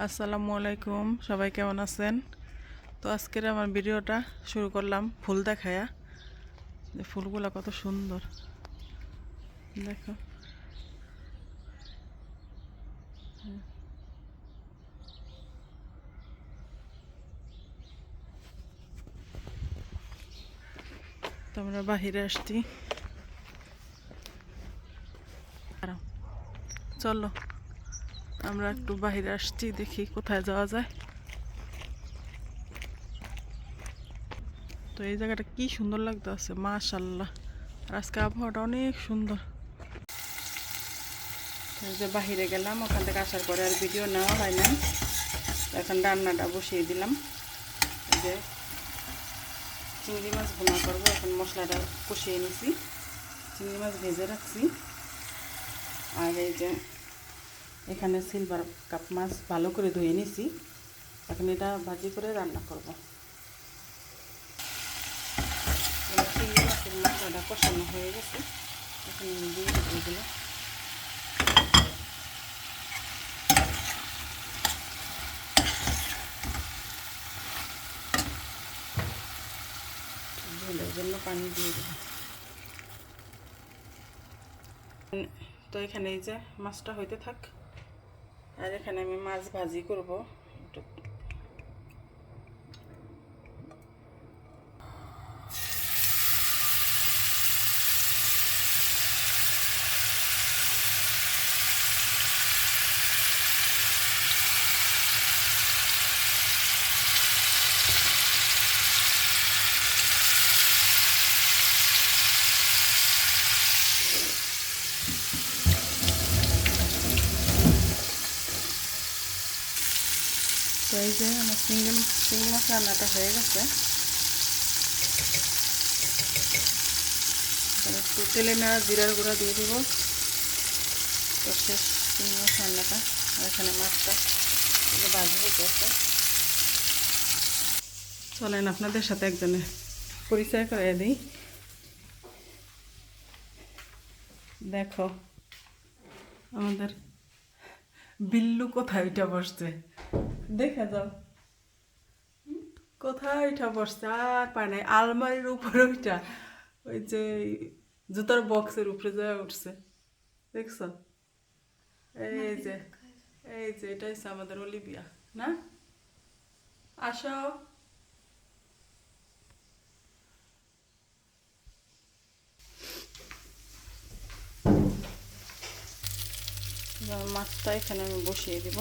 আসসালামু আলাইকুম, সবাই কেমন আছেন? তো আজকের আমার ভিডিওটা শুরু করলাম ফুল দেখায়া। যে ফুলগুলা কত সুন্দর দেখো। তো আমরা বাহিরে আসছি, চলো আমরা একটু বাহিরে আসছি, দেখি কোথায় যাওয়া যায়। তো এই জায়গাটা কি সুন্দর লাগতেছে, মাশাআল্লাহ। আর আজকে আবহাওয়াটা অনেক সুন্দর। এই যে বাহিরে গেলাম, ওখান থেকে আসার পরে আর ভিডিও নেওয়া হয় না। এখন রান্নাটা বসিয়ে দিলাম। এই যে চিংড়ি মাছ ভুনা করবো, এখন মশলাটা কষিয়ে নিছি, চিংড়ি মাছ ভেজে রাখছি। আর এই যে এখানে সিলভার কাপ মাছ ভালো করে ধুয়ে নিছি, এখন এটা ভাজি করে রান্না করব। চিংড়ি মাছের মশলাটা কষানো হয়ে গেছে, এখন আমি দিয়ে দেবো এগুলো। ঝোলের জন্য পানি দিয়ে দেবো। তো এখানে এই যে মাছটা হইতে থাক, আর এখানে আমি মাছ ভাজি করব। তো এই যে আমার চিংড়ি মাছ রান্নাটা হয়ে গেছে। একটু তেলে নেওয়া জিরার গুঁড়া দিয়ে দেবো। তো শেষ চিংড়ি মাছ রান্নাটা। আর এখানে মাছটা ভাজি হইতেছে। চলেন আপনাদের সাথে একজনের পরিচয় করে দিই। দেখো আমাদের বিল্লু কোথায় উঠা বসছে, দেখে যাও কোথায় উঠা বসছে। আর পায় নাই, আলমারির উপরে উঠা ওই যে জুতার বক্সের উপরে যায় উঠছে, দেখছো? এই যে এটা হচ্ছে আমাদের অলিভিয়া, না? আসো। মাছটা এখানে আমি বসিয়ে দিব।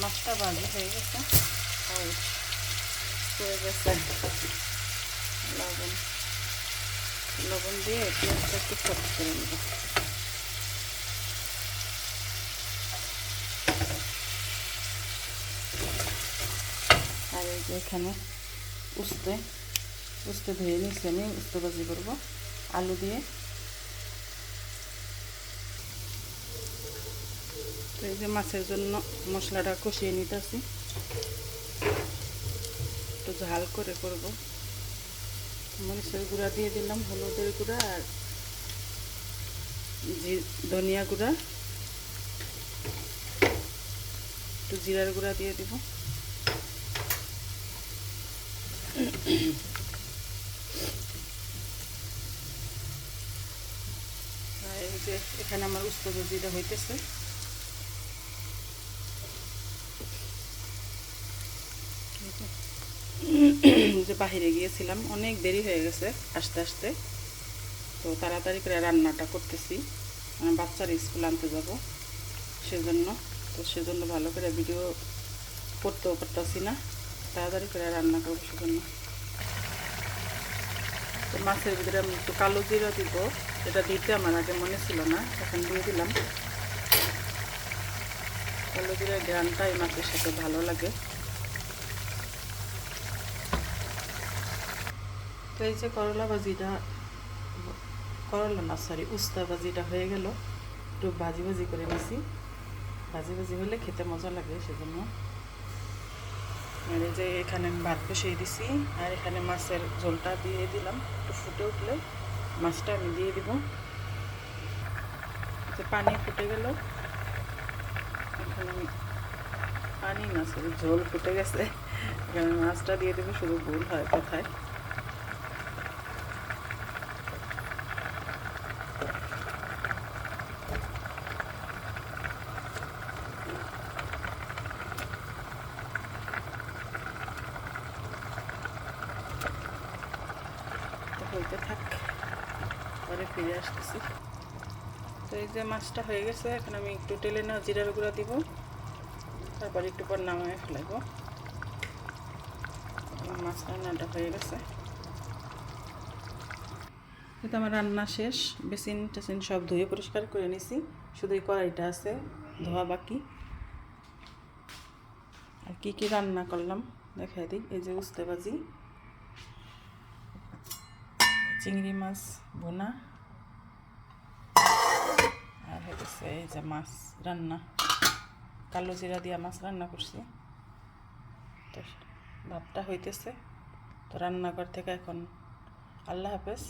মাছটা ভাজি হয়ে গেছে, হয়ে গেছে। লবণ লবণ দিয়ে পেঁয়াজটা একটু ফ্রাই করে নেব। আর এই যে এখানে উস্তে ধুয়ে নিচ্ছি, আমি উস্তে ভাজি করবো আলু দিয়ে। তো এই যে মাছের জন্য মশলাটা কষিয়ে নিতেছি, একটু ঝাল করে করব। মরিচের গুঁড়া দিয়ে দিলাম, হলুদের গুঁড়া আর ধনিয়া গুঁড়া, একটু জিরার গুঁড়া দিয়ে দিব। এই যে এখানে আমার উস্তে ভাজিটা হইতেছে। যে বাহিরে গিয়েছিলাম, অনেক দেরি হয়ে গেছে আসতে আসতে, তো তাড়াতাড়ি করে রান্নাটা করতেছি। বাচ্চার স্কুল আনতে যাব সেজন্য। তো সেজন্য ভালো করে ভিডিও করতেও পারতেছি না, তাড়াতাড়ি করে রান্না করবো সেজন্য। তো মাছের ভিতরে আমি একটু কালো জিরা দিব, এটা দিতে আমার আগে মনে ছিল না, এখন দিয়ে দিলাম। কালো জিরার ঘ্রাণটা এই মাছের সাথে ভালো লাগে। তো এই যে করলা না সরি উস্তা ভাজিটা হয়ে গেল, একটু ভাজি করে নিছি। ভাজি ভাজি হলে খেতে মজা লাগে, সেজন্য। আর এই যে এখানে আমি ভাত বসিয়ে দিছি, আর এখানে মাছের ঝোলটা দিয়ে দিলাম। একটু ফুটে উঠলে মাছটা আমি দিয়ে দিব। পানি ফুটে গেল, এখন আমি পানি না, সরি ঝোল ফুটে গেছে, এখানে মাছটা দিয়ে দেবো। শুধু ভুল হয় কথায়। হইতে থাক, পরে ফিরে আসতেছি। তো এই যে মাছটা হয়ে গেছে, এখন আমি একটু টেলে নেওয়া জিরার গুঁড়া দিব, তারপর একটু পর নামায় ফেলাইব। মাছ রান্নাটা হয়ে গেছে। তো আমার রান্না শেষ, বেসিন টেসিন সব ধুয়ে পরিষ্কার করে নিছি, শুধু এই কড়াইটা আছে ধোয়া বাকি। আর কি কি রান্না করলাম দেখাই দিই। এই যে উস্তে ভাজি, চিংড়ি মাছ ভুনা, আর হচ্ছে এই যে মাছ রান্না, কালো জিরা দিয়া মাছ রান্না করছি। তো ভাতটা হইতেছে। তো রান্নাঘর থেকে এখন আল্লাহ হাফেজ।